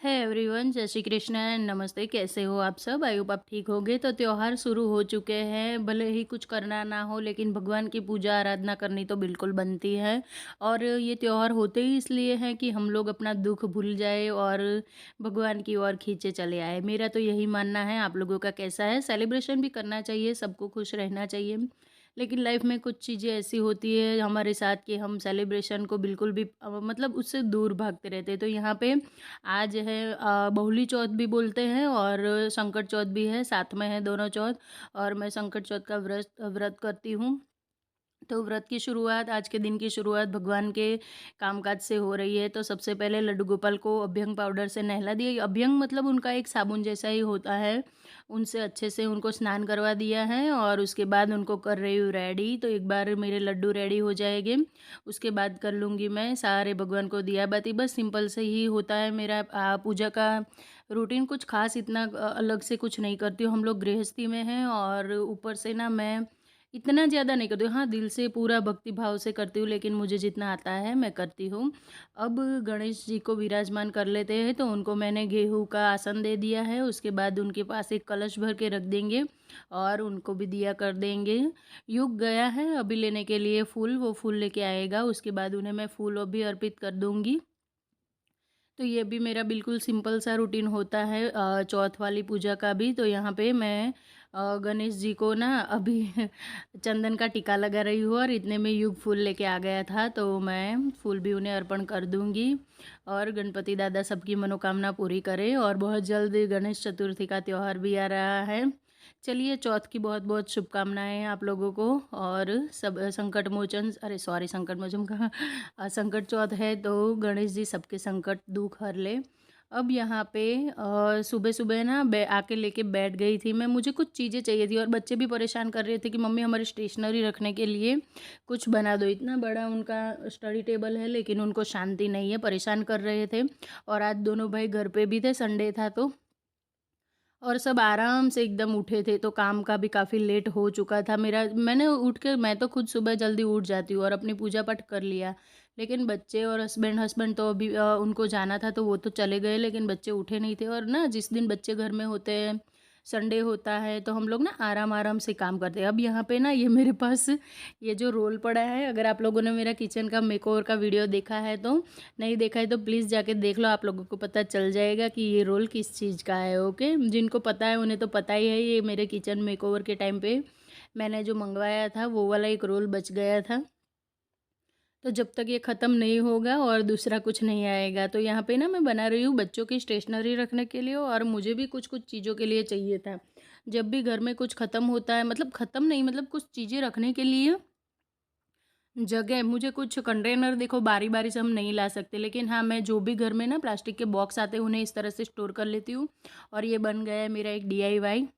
है एवरीवन, जय श्री कृष्ण एंड नमस्ते। कैसे हो आप सब? आई होप आप ठीक होगे। तो त्योहार शुरू हो चुके हैं, भले ही कुछ करना ना हो लेकिन भगवान की पूजा आराधना करनी तो बिल्कुल बनती है। और ये त्योहार होते ही इसलिए हैं कि हम लोग अपना दुख भूल जाए और भगवान की ओर खींचे चले आए। मेरा तो यही मानना है। आप लोगों का कैसा है? सेलिब्रेशन भी करना चाहिए, सबको खुश रहना चाहिए। लेकिन लाइफ में कुछ चीज़ें ऐसी होती है हमारे साथ कि हम सेलिब्रेशन को बिल्कुल भी मतलब उससे दूर भागते रहते हैं। तो यहाँ पे आज है बहुली चौथ भी बोलते हैं और संकट चौथ भी है, साथ में है दोनों चौथ। और मैं संकट चौथ का व्रत व्रत करती हूँ। तो व्रत की शुरुआत, आज के दिन की शुरुआत भगवान के कामकाज से हो रही है। तो सबसे पहले लड्डू गोपाल को अभ्यंग पाउडर से नहला दिया। अभ्यंग मतलब उनका एक साबुन जैसा ही होता है। उनसे अच्छे से उनको स्नान करवा दिया है और उसके बाद उनको कर रही हूँ रेडी। तो एक बार मेरे लड्डू रेडी हो जाएंगे, उसके बाद कर लूँगी मैं सारे भगवान को दिया बाती। बस सिंपल से ही होता है मेरा पूजा का रूटीन। कुछ खास इतना अलग से कुछ नहीं करती हूँ। हम लोग गृहस्थी में हैं और ऊपर से ना मैं इतना ज़्यादा नहीं करती हूँ। हाँ, दिल से पूरा भक्ति भाव से करती हूँ, लेकिन मुझे जितना आता है मैं करती हूँ। अब गणेश जी को विराजमान कर लेते हैं। तो उनको मैंने गेहूँ का आसन दे दिया है। उसके बाद उनके पास एक कलश भर के रख देंगे और उनको भी दिया कर देंगे। युग गया है अभी लेने के लिए फूल, वो फूल लेके आएगा। उसके बाद उन्हें मैं फूल भी अर्पित कर दूँगी। तो ये भी मेरा बिल्कुल सिंपल सा रूटीन होता है चौथ वाली पूजा का भी। तो यहाँ पे मैं गणेश जी को ना अभी चंदन का टीका लगा रही हूँ और इतने में युग फूल लेके आ गया था। तो मैं फूल भी उन्हें अर्पण कर दूँगी और गणपति दादा सबकी मनोकामना पूरी करे। और बहुत जल्द गणेश चतुर्थी का त्यौहार भी आ रहा है। चलिए, चौथ की बहुत बहुत शुभकामनाएं आप लोगों को। और सब संकट मोचन, अरे सॉरी, संकट मोचन कहाँ, संकट चौथ है तो गणेश जी सबके संकट दुख हर ले। अब यहाँ पे सुबह सुबह ना आके लेके बैठ गई थी मैं। मुझे कुछ चीज़ें चाहिए थी और बच्चे भी परेशान कर रहे थे कि मम्मी हमारी स्टेशनरी रखने के लिए कुछ बना दो। इतना बड़ा उनका स्टडी टेबल है लेकिन उनको शांति नहीं है, परेशान कर रहे थे। और आज दोनों भाई घर पे भी थे, संडे था तो। और सब आराम से एकदम उठे थे। तो काम का भी काफ़ी लेट हो चुका था मेरा। मैंने उठ के, मैं तो खुद सुबह जल्दी उठ जाती हूँ और अपनी पूजा पाठ कर लिया। लेकिन बच्चे और हस्बैंड तो अभी उनको जाना था तो वो तो चले गए, लेकिन बच्चे उठे नहीं थे। और ना जिस दिन बच्चे घर में होते हैं, संडे होता है, तो हम लोग ना आराम आराम से काम करते हैं। अब यहाँ पे ना ये मेरे पास ये जो रोल पड़ा है, अगर आप लोगों ने मेरा किचन का मेकओवर का वीडियो देखा है तो, नहीं देखा है तो प्लीज़ जाके देख लो। आप लोगों को पता चल जाएगा कि ये रोल किस चीज़ का है। ओके, जिनको पता है उन्हें तो पता ही है। ये मेरे किचन मेकओवर के टाइम पे मैंने जो मंगवाया था वो वाला एक रोल बच गया था। तो जब तक ये ख़त्म नहीं होगा और दूसरा कुछ नहीं आएगा। तो यहाँ पे ना मैं बना रही हूँ बच्चों की स्टेशनरी रखने के लिए, और मुझे भी कुछ कुछ चीज़ों के लिए चाहिए था। जब भी घर में कुछ ख़त्म होता है, मतलब ख़त्म नहीं, मतलब कुछ चीज़ें रखने के लिए जगह, मुझे कुछ कंटेनर, देखो बारी बारी से हम नहीं ला सकते, लेकिन हाँ, मैं जो भी घर में ना प्लास्टिक के बॉक्स आते हैं उन्हें इस तरह से स्टोर कर लेती हूँ। और ये बन गया है मेरा एक DIY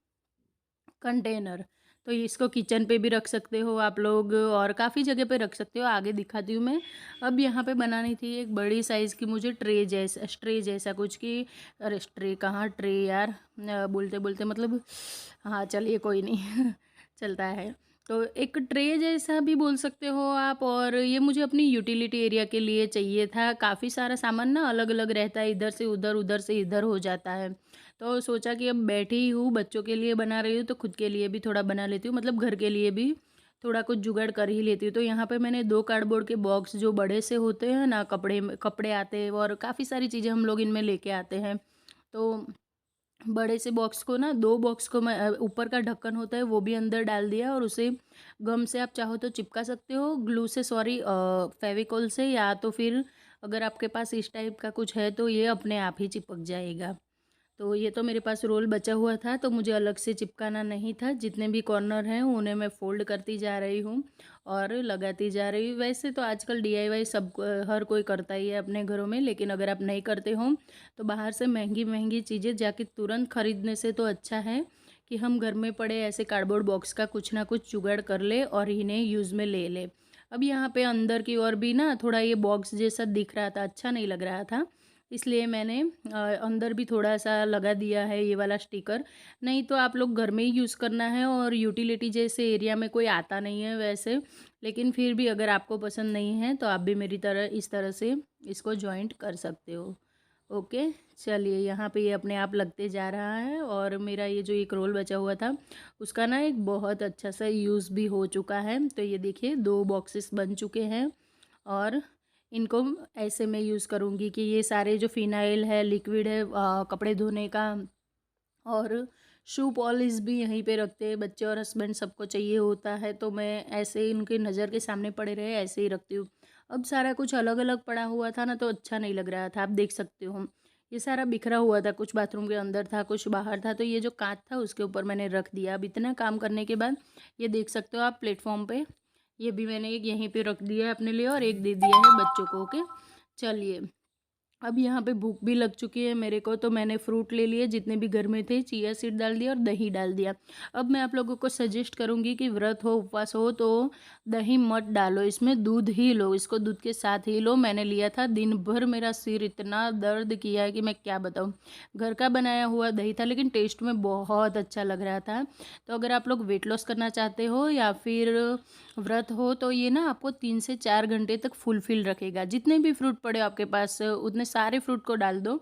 कंटेनर। तो इसको किचन पे भी रख सकते हो आप लोग और काफ़ी जगह पे रख सकते हो, आगे दिखाती हूँ मैं। अब यहाँ पे बनानी थी एक बड़ी साइज़ की मुझे ट्रे जैसा कुछ कि, अरे ट्रे कहाँ, ट्रे यार, बोलते बोलते मतलब, हाँ चलिए कोई नहीं चलता है। तो एक ट्रे जैसा भी बोल सकते हो आप। और ये मुझे अपनी यूटिलिटी एरिया के लिए चाहिए था। काफ़ी सारा सामान ना अलग अलग रहता है, इधर से उधर, उधर से इधर हो जाता है। तो सोचा कि अब बैठी ही हूँ, बच्चों के लिए बना रही हूँ तो खुद के लिए भी थोड़ा बना लेती हूँ, मतलब घर के लिए भी थोड़ा कुछ जुगाड़ कर ही लेती हूँ। तो यहाँ पे मैंने 2 कार्डबोर्ड के बॉक्स जो बड़े से होते हैं ना, कपड़े आते हैं और काफ़ी सारी चीज़ें हम लोग इनमें लेके आते हैं। तो बड़े से बॉक्स को ना, 2 बॉक्स को मैं ऊपर का ढक्कन होता है वो भी अंदर डाल दिया, और उसे गम से आप चाहो तो चिपका सकते हो, ग्लू से, सॉरी फेविकोल से, या तो फिर अगर आपके पास इस टाइप का कुछ है तो ये अपने आप ही चिपक जाएगा। तो ये तो मेरे पास रोल बचा हुआ था तो मुझे अलग से चिपकाना नहीं था। जितने भी कॉर्नर हैं उन्हें मैं फ़ोल्ड करती जा रही हूँ और लगाती जा रही हूँ। वैसे तो आजकल DIY सब हर कोई करता ही है अपने घरों में, लेकिन अगर आप नहीं करते हो तो बाहर से महंगी महंगी चीज़ें जाके तुरंत ख़रीदने से तो अच्छा है कि हम घर में पड़े ऐसे कार्डबोर्ड बॉक्स का कुछ ना कुछ जुगाड़ कर ले और इन्हें यूज़ में ले ले। अब यहाँ पे अंदर की ओर भी ना थोड़ा ये बॉक्स जैसा दिख रहा था, अच्छा नहीं लग रहा था, इसलिए मैंने अंदर भी थोड़ा सा लगा दिया है ये वाला स्टिकर। नहीं तो आप लोग घर में ही यूज़ करना है, और यूटिलिटी जैसे एरिया में कोई आता नहीं है वैसे, लेकिन फिर भी अगर आपको पसंद नहीं है तो आप भी मेरी तरह इस तरह से इसको जॉइंट कर सकते हो। ओके, चलिए यहाँ पे ये अपने आप लगते जा रहा है और मेरा ये जो एक रोल बचा हुआ था उसका ना एक बहुत अच्छा सा यूज़ भी हो चुका है। तो ये देखिए 2 बॉक्सेस बन चुके हैं और इनको ऐसे मैं यूज़ करूँगी कि ये सारे जो फ़िनाइल है, लिक्विड है कपड़े धोने का और शू पॉलिश भी यहीं पे रखते हैं बच्चे और हस्बैंड, सबको चाहिए होता है। तो मैं ऐसे ही उनकी नज़र के सामने पड़े रहे ऐसे ही रखती हूँ। अब सारा कुछ अलग अलग पड़ा हुआ था ना तो अच्छा नहीं लग रहा था, आप देख सकते हो। ये सारा बिखरा हुआ था, कुछ बाथरूम के अंदर था, कुछ बाहर था। तो ये जो कांच था उसके ऊपर मैंने रख दिया। अब इतना काम करने के बाद ये देख सकते हो आप प्लेटफॉर्म पे, ये भी मैंने एक यहीं पे रख दिया है अपने लिए और एक दे दिया है बच्चों को। ओके, चलिए अब यहाँ पे भूख भी लग चुकी है मेरे को, तो मैंने फ्रूट ले लिए जितने भी घर में थे, चिया सीड डाल दिया और दही डाल दिया। अब मैं आप लोगों को सजेस्ट करूँगी कि व्रत हो उपवास हो तो दही मत डालो, इसमें दूध ही लो, इसको दूध के साथ ही लो। मैंने लिया था, दिन भर मेरा सिर इतना दर्द किया है कि मैं क्या बताऊँ। घर का बनाया हुआ दही था लेकिन टेस्ट में बहुत अच्छा लग रहा था। तो अगर आप लोग वेट लॉस करना चाहते हो या फिर व्रत हो तो ये ना आपको 3 से 4 घंटे तक फुलफिल रखेगा। जितने भी फ्रूट पड़े आपके पास उतने सारे फ्रूट को डाल दो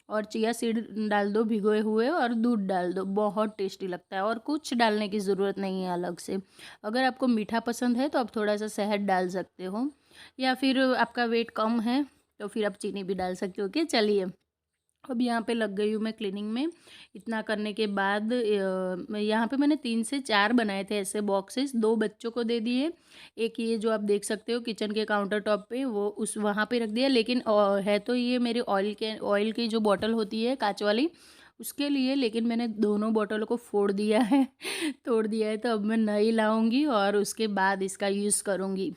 और चिया सीड डाल दो भिगोए हुए और दूध डाल दो, बहुत टेस्टी लगता है और कुछ डालने की ज़रूरत नहीं है अलग से। अगर आपको मीठा पसंद है तो आप थोड़ा सा शहद डाल सकते हो या फिर आपका वेट कम है तो फिर आप चीनी भी डाल सकते हो। ओके, चलिए अब यहाँ पे लग गई हूँ मैं क्लीनिंग में। इतना करने के बाद यहाँ पे मैंने 3 से 4 बनाए थे ऐसे बॉक्सेस, 2 बच्चों को दे दिए, एक ये जो आप देख सकते हो किचन के काउंटर टॉप पे वो उस वहाँ पे रख दिया। लेकिन है तो ये मेरे ऑयल की जो बॉटल होती है कांच वाली उसके लिए, लेकिन मैंने दोनों बॉटलों को फोड़ दिया है तोड़ दिया है। तो अब मैं नई लाऊंगी और उसके बाद इसका यूज़ करूँगी।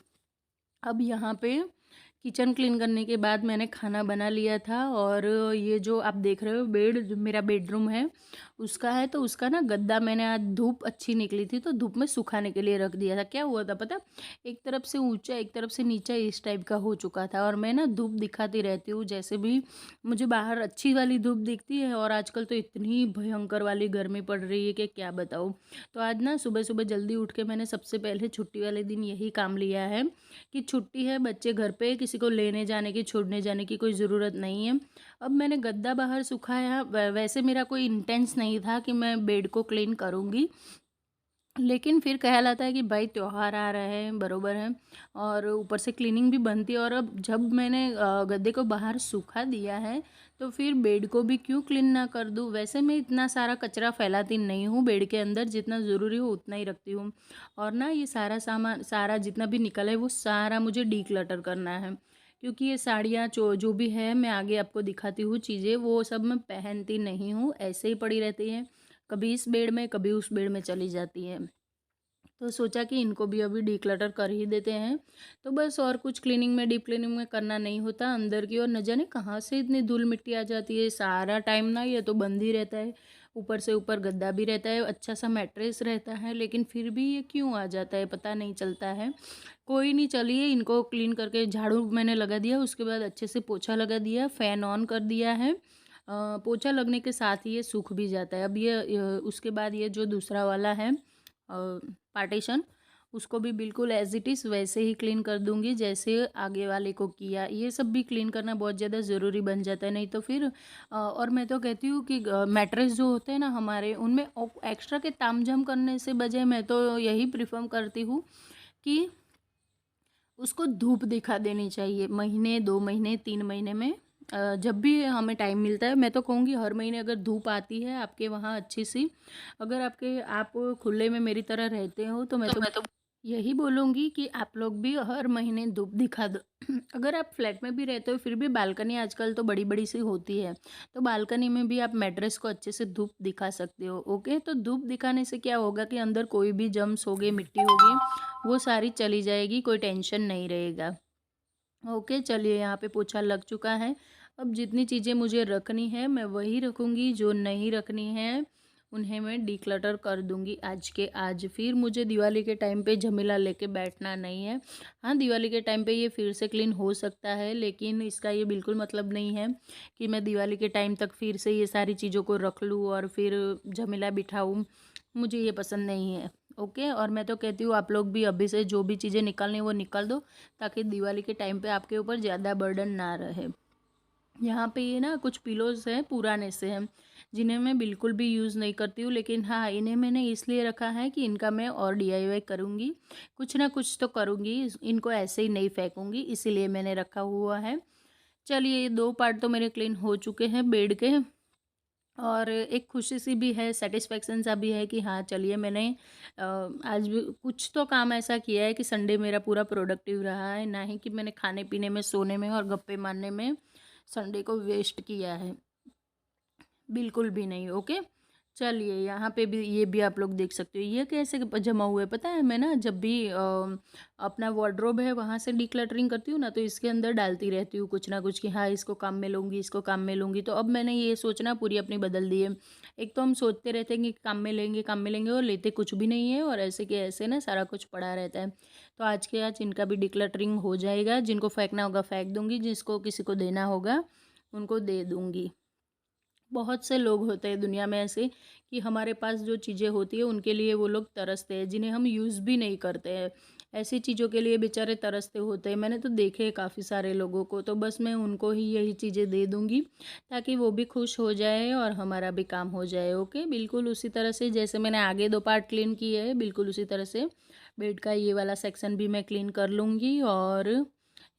अब यहाँ पे किचन क्लीन करने के बाद मैंने खाना बना लिया था और ये जो आप देख रहे हो बेड, जो मेरा बेडरूम है उसका है, तो उसका ना गद्दा मैंने आज धूप अच्छी निकली थी तो धूप में सुखाने के लिए रख दिया था। क्या हुआ था पता, एक तरफ से ऊंचा एक तरफ से नीचा इस टाइप का हो चुका था और मैं ना धूप दिखाती रहती हूँ जैसे भी मुझे बाहर अच्छी वाली धूप दिखती है और आजकल तो इतनी भयंकर वाली गर्मी पड़ रही है कि क्या बताऊँ। तो आज ना सुबह सुबह जल्दी उठ के मैंने सबसे पहले छुट्टी वाले दिन यही काम लिया है कि छुट्टी है, बच्चे घर पे, किसी को लेने जाने की छोड़ने जाने की कोई ज़रूरत नहीं है। अब मैंने गद्दा बाहर सुखाया, वैसे मेरा कोई इंटेंस नहीं था कि मैं बेड को क्लीन करूँगी, लेकिन फिर कहलाता है कि भाई त्योहार आ रहे हैं, बरोबर है, और ऊपर से क्लीनिंग भी बनती है। और अब जब मैंने गद्दे को बाहर सूखा दिया है तो फिर बेड को भी क्यों क्लीन ना कर दूँ। वैसे मैं इतना सारा कचरा फैलाती नहीं हूँ बेड के अंदर, जितना ज़रूरी हो उतना ही रखती हूँ। और ना ये सारा सामान, सारा जितना भी निकला है वो सारा मुझे डीक्लटर करना है, क्योंकि ये साड़ियाँ जो भी है मैं आगे आपको दिखाती हूँ चीज़ें, वो सब मैं पहनती नहीं हूँ, ऐसे ही पड़ी रहती हैं, कभी इस बेड में कभी उस बेड में चली जाती है। तो सोचा कि इनको भी अभी डिक्लटर कर ही देते हैं। तो बस और कुछ क्लीनिंग में, डीप क्लीनिंग में करना नहीं होता अंदर की, और न जाने कहाँ से इतनी धूल मिट्टी आ जाती है सारा टाइम ना, ये तो बंद ही रहता है, ऊपर से ऊपर गद्दा भी रहता है, अच्छा सा मैट्रेस रहता है, लेकिन फिर भी ये क्यों आ जाता है पता नहीं चलता है। कोई नहीं, चलिए इनको क्लीन करके झाड़ू मैंने लगा दिया, उसके बाद अच्छे से पोछा लगा दिया, फ़ैन ऑन कर दिया है। पोछा लगने के साथ ही ये सूख भी जाता है। अब ये उसके बाद ये जो दूसरा वाला है पार्टीशन, उसको भी बिल्कुल एज इट इज़ वैसे ही क्लीन कर दूंगी जैसे आगे वाले को किया। ये सब भी क्लीन करना बहुत ज़्यादा ज़रूरी बन जाता है, नहीं तो फिर और मैं तो कहती हूँ कि मैट्रेस जो होते हैं ना हमारे, उनमें एक्स्ट्रा के तामझाम करने से बजाय मैं तो यही प्रिफर करती हूँ कि उसको धूप दिखा देनी चाहिए, महीने 2 महीने 3 महीने में जब भी हमें टाइम मिलता है। मैं तो कहूँगी हर महीने अगर धूप आती है आपके वहाँ अच्छी सी, अगर आप खुले में मेरी तरह रहते हो तो मैं तो यही बोलूँगी कि आप लोग भी हर महीने धूप दिखा दो। अगर आप फ्लैट में भी रहते हो फिर भी बालकनी आजकल तो बड़ी बड़ी सी होती है, तो बालकनी में भी आप मैट्रेस को अच्छे से धूप दिखा सकते हो। ओके, तो धूप दिखाने से क्या होगा कि अंदर कोई भी जम्स होगी, मिट्टी होगी, वो सारी चली जाएगी, कोई टेंशन नहीं रहेगा। ओके, चलिए यहाँ पे पोछा लग चुका है। अब जितनी चीज़ें मुझे रखनी है मैं वही रखूँगी, जो नहीं रखनी है उन्हें मैं डिक्लटर कर दूँगी आज के आज। फिर मुझे दिवाली के टाइम पे झमेला लेके बैठना नहीं है। हाँ, दिवाली के टाइम पे ये फिर से क्लीन हो सकता है, लेकिन इसका ये बिल्कुल मतलब नहीं है कि मैं दिवाली के टाइम तक फिर से ये सारी चीज़ों को रख लूँ और फिर झमेला बिठाऊँ, मुझे ये पसंद नहीं है। ओके, और मैं तो कहती हूँ आप लोग भी अभी से जो भी चीज़ें निकालनी है वो निकाल दो, ताकि दिवाली के टाइम पे आपके ऊपर ज़्यादा बर्डन ना रहे। यहाँ पे ये ना कुछ पिलोज़ हैं पुराने से हैं, जिन्हें मैं बिल्कुल भी यूज़ नहीं करती हूँ, लेकिन हाँ, इन्हें मैंने इसलिए रखा है कि इनका मैं और डीआईवाई करूँगी, कुछ ना कुछ तो करूँगी, इनको ऐसे ही नहीं फेंकूँगी, इसीलिए मैंने रखा हुआ है। चलिए, ये 2 पार्ट तो मेरे क्लीन हो चुके हैं बेड के। और एक खुशी सी भी है, सैटिस्फैक्शन सा भी है कि हाँ, चलिए मैंने आज भी कुछ तो काम ऐसा किया है कि संडे मेरा पूरा प्रोडक्टिव रहा है, ना ही कि मैंने खाने-पीने में, सोने में और गप्पे मारने में संडे को वेस्ट किया है। बिल्कुल भी नहीं, ओके। चलिए, यहाँ पे भी ये भी आप लोग देख सकते हो, ये कैसे जमा हुआ है पता है? मैं ना जब भी अपना वार्डरोब है वहाँ से डिक्लटरिंग करती हूँ ना, तो इसके अंदर डालती रहती हूँ कुछ ना कुछ कि हाँ, इसको काम में लूँगी, इसको काम में लूँगी। तो अब मैंने ये सोचना पूरी अपनी बदल दी है। एक तो हम सोचते रहते हैं कि काम में लेंगे और लेते कुछ भी नहीं है, और ऐसे के ऐसे ना सारा कुछ पड़ा रहता है। तो आज के आज इनका भी डिक्लटरिंग हो जाएगा, जिनको फेंकना होगा फेंक दूँगी, जिसको किसी को देना होगा उनको दे दूँगी। बहुत से लोग होते हैं दुनिया में ऐसे कि हमारे पास जो चीज़ें होती है उनके लिए वो लोग तरसते हैं, जिन्हें हम यूज़ भी नहीं करते हैं। ऐसी चीज़ों के लिए बेचारे तरसते होते हैं। मैंने तो देखे हैं काफ़ी सारे लोगों को, तो बस मैं उनको ही यही चीज़ें दे दूँगी ताकि वो भी खुश हो जाए और हमारा भी काम हो जाए। ओके, बिल्कुल उसी तरह से जैसे मैंने आगे 2 पार्ट क्लीन किए हैं, बिल्कुल उसी तरह से बेड का ये वाला सेक्शन भी मैं क्लीन कर लूँगी, और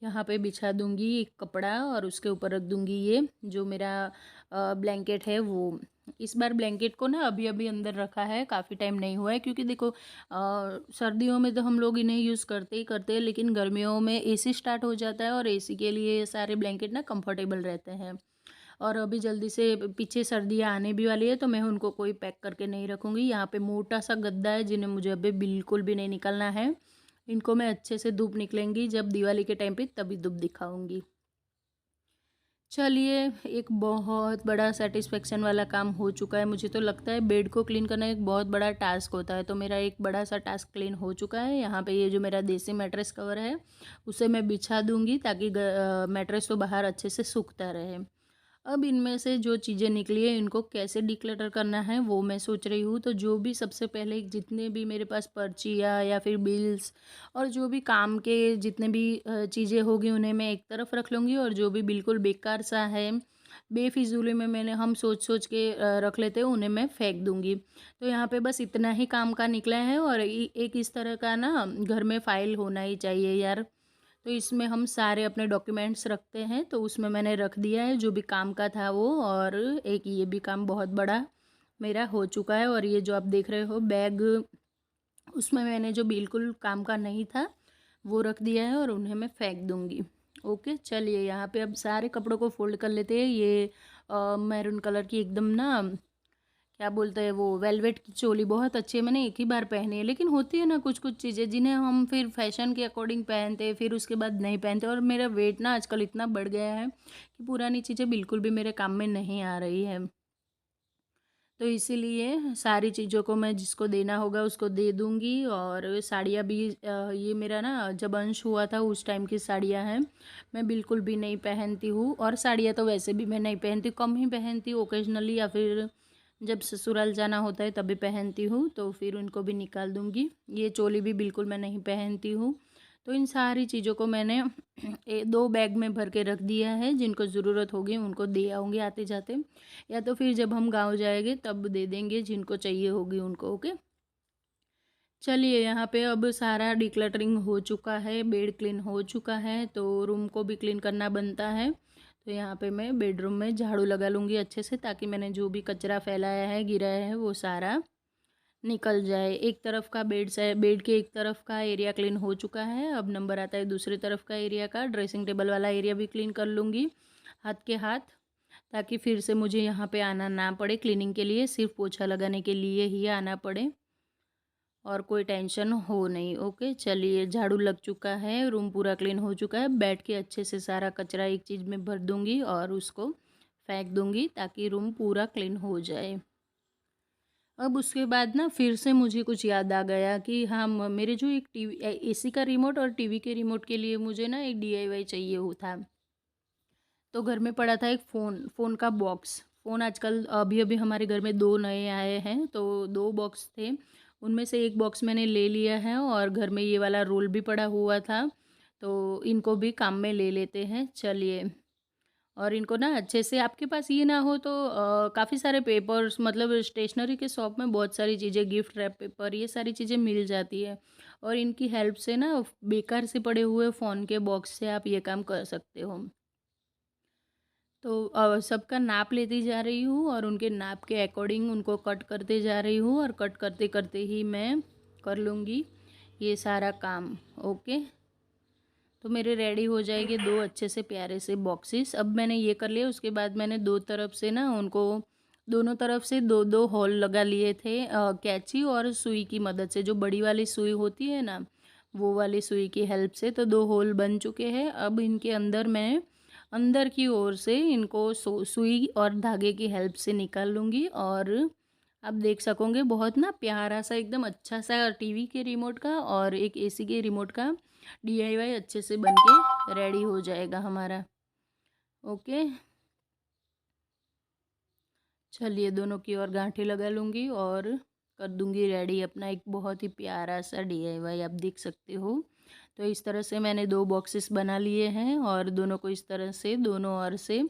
यहाँ पे बिछा दूँगी एक कपड़ा और उसके ऊपर रख दूँगी ये जो मेरा ब्लैंकेट है वो। इस बार ब्लैंकेट को ना अभी-अभी अंदर रखा है, काफ़ी टाइम नहीं हुआ है, क्योंकि देखो सर्दियों में तो हम लोग इन्हें यूज़ करते ही करते हैं, लेकिन गर्मियों में एसी स्टार्ट हो जाता है और एसी के लिए ये सारे ब्लैंकेट ना कंफर्टेबल रहते हैं। और अभी जल्दी से पीछे सर्दियाँ आने भी वाली है, तो मैं उनको कोई पैक करके नहीं रखूँगी। यहाँ पे मोटा-सा गद्दा है जिन्हें मुझे अभी बिल्कुल भी नहीं निकालना है। इनको मैं अच्छे से धूप निकलेंगी जब दिवाली के टाइम पे, तभी धूप दिखाऊँगी। चलिए, एक बहुत बड़ा सैटिस्फैक्शन वाला काम हो चुका है। मुझे तो लगता है बेड को क्लीन करना एक बहुत बड़ा टास्क होता है, तो मेरा एक बड़ा सा टास्क क्लीन हो चुका है। यहाँ पे ये जो मेरा देसी मैट्रेस कवर है उसे मैं बिछा दूँगी ताकि मैट्रेस तो बाहर अच्छे से सूखता रहे। अब इनमें से जो चीज़ें निकली है इनको कैसे डिक्लटर करना है वो मैं सोच रही हूँ। तो जो भी सबसे पहले जितने भी मेरे पास पर्चियाँ या फिर बिल्स और जो भी काम के जितने भी चीज़ें होगी उन्हें मैं एक तरफ रख लूँगी, और जो भी बिल्कुल बेकार सा है, बेफिजूली में मैंने हम सोच सोच के रख लेते हैं, उन्हें मैं फेंक दूँगी। तो यहाँ पे बस इतना ही काम का निकला है, और एक इस तरह का ना घर में फ़ाइल होना ही चाहिए यार। तो इसमें हम सारे अपने डॉक्यूमेंट्स रखते हैं, तो उसमें मैंने रख दिया है जो भी काम का था वो, और एक ये भी काम बहुत बड़ा मेरा हो चुका है। और ये जो आप देख रहे हो बैग, उसमें मैंने जो बिल्कुल काम का नहीं था वो रख दिया है, और उन्हें मैं फेंक दूँगी। ओके, चलिए यहाँ पे अब सारे कपड़ों को फ़ोल्ड कर लेते हैं। ये मैरून कलर की एकदम ना, क्या बोलते हैं वो, वेलवेट की चोली बहुत अच्छी है, मैंने एक ही बार पहनी है, लेकिन होती है ना कुछ कुछ चीज़ें जिन्हें हम फिर फैशन के अकॉर्डिंग पहनते हैं, फिर उसके बाद नहीं पहनते। और मेरा वेट ना आजकल इतना बढ़ गया है कि पुरानी चीज़ें बिल्कुल भी मेरे काम में नहीं आ रही है। तो इसीलिए सारी चीज़ों को मैं जिसको देना होगा उसको दे दूँगी। और साड़ियाँ भी ये मेरा ना जब अंश हुआ था उस टाइम की साड़ियाँ हैं, मैं बिल्कुल भी नहीं पहनती हूँ। और साड़ियाँ तो वैसे भी मैं नहीं पहनती, कम ही पहनती हूँ, ओकेजनली, या फिर जब ससुराल जाना होता है तभी पहनती हूँ, तो फिर उनको भी निकाल दूँगी। ये चोली भी बिल्कुल मैं नहीं पहनती हूँ। तो इन सारी चीज़ों को मैंने 2 बैग में भर के रख दिया है, जिनको ज़रूरत होगी उनको दे आऊँगी आते-जाते, या तो फिर जब हम गाँव जाएँगे तब दे देंगे जिनको चाहिए होगी उनको। ओके, चलिए यहाँ पे अब सारा डिक्लटरिंग हो चुका है, बेड क्लीन हो चुका है, तो रूम को भी क्लीन करना बनता है। तो यहाँ पे मैं बेडरूम में झाड़ू लगा लूँगी अच्छे से, ताकि मैंने जो भी कचरा फैलाया है, गिराया है, वो सारा निकल जाए। एक तरफ का बेड के एक तरफ का एरिया क्लीन हो चुका है, अब नंबर आता है दूसरी तरफ का एरिया का। ड्रेसिंग टेबल वाला एरिया भी क्लीन कर लूँगी हाथ के हाथ, ताकि फिर से मुझे यहाँ पे आना ना पड़े क्लीनिंग के लिए, सिर्फ पोछा लगाने के लिए ही आना पड़े, और कोई टेंशन हो नहीं। ओके, चलिए झाड़ू लग चुका है, रूम पूरा क्लीन हो चुका है। बैठ के अच्छे से सारा कचरा एक चीज़ में भर दूँगी और उसको फेंक दूँगी ताकि रूम पूरा क्लीन हो जाए। अब उसके बाद ना फिर से मुझे कुछ याद आ गया कि हाँ, मेरे जो एक टीवी एसी का रिमोट और टीवी के रिमोट के लिए मुझे ना एक डीआईवाई चाहिए हो था। तो घर में पड़ा था एक फ़ोन का बॉक्स। फ़ोन आजकल अभी-अभी हमारे घर में 2 नए आए हैं, तो 2 बॉक्स थे। उनमें से एक बॉक्स मैंने ले लिया है, और घर में ये वाला रोल भी पड़ा हुआ था, तो इनको भी काम में ले लेते हैं। चलिए, और इनको ना अच्छे से, आपके पास ये ना हो तो काफ़ी सारे पेपर्स, मतलब स्टेशनरी के शॉप में बहुत सारी चीज़ें, गिफ्ट रैप पेपर, ये सारी चीज़ें मिल जाती है। और इनकी हेल्प से ना बेकार से पड़े हुए फ़ोन के बॉक्स से आप ये काम कर सकते हो। तो सबका नाप लेती जा रही हूँ और उनके नाप के अकॉर्डिंग उनको कट करते जा रही हूँ, और कट करते करते ही मैं कर लूँगी ये सारा काम। ओके, तो मेरे रेडी हो जाएंगे दो अच्छे से प्यारे से बॉक्सेस। अब मैंने ये कर लिया, उसके बाद मैंने दो तरफ से ना उनको, दोनों तरफ से दो दो होल लगा लिए थे कैंची और सुई की मदद से, जो बड़ी वाली सुई होती है ना, वो वाली सुई की हेल्प से। तो दो होल बन चुके हैं। अब इनके अंदर मैं अंदर की ओर से इनको सुई और धागे की हेल्प से निकाल लूँगी। और आप देख सकोगे बहुत ना प्यारा सा, एकदम अच्छा सा टीवी के रिमोट का और एक एसी के रिमोट का डीआईवाई अच्छे से बन के रेडी हो जाएगा हमारा। ओके, चलिए दोनों की ओर गांठें लगा लूँगी और कर दूँगी रेडी अपना एक बहुत ही प्यारा सा डीआईवाई, आप देख सकते हो। तो इस तरह से मैंने दो बॉक्सेस बना लिए हैं और दोनों को इस तरह से दोनों ओर से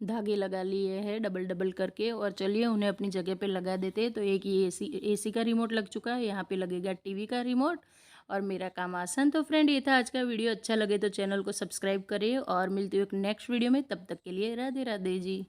धागे लगा लिए हैं डबल डबल करके। और चलिए उन्हें अपनी जगह पे लगा देते हैं। तो एक ये एसी का रिमोट लग चुका है, यहाँ पे लगेगा टीवी का रिमोट और मेरा काम आसान। तो फ्रेंड, ये था आज का वीडियो। अच्छा लगे तो चैनल को सब्सक्राइब करें और मिलती हूँ एक नेक्स्ट वीडियो में। तब तक के लिए राधे राधे जी।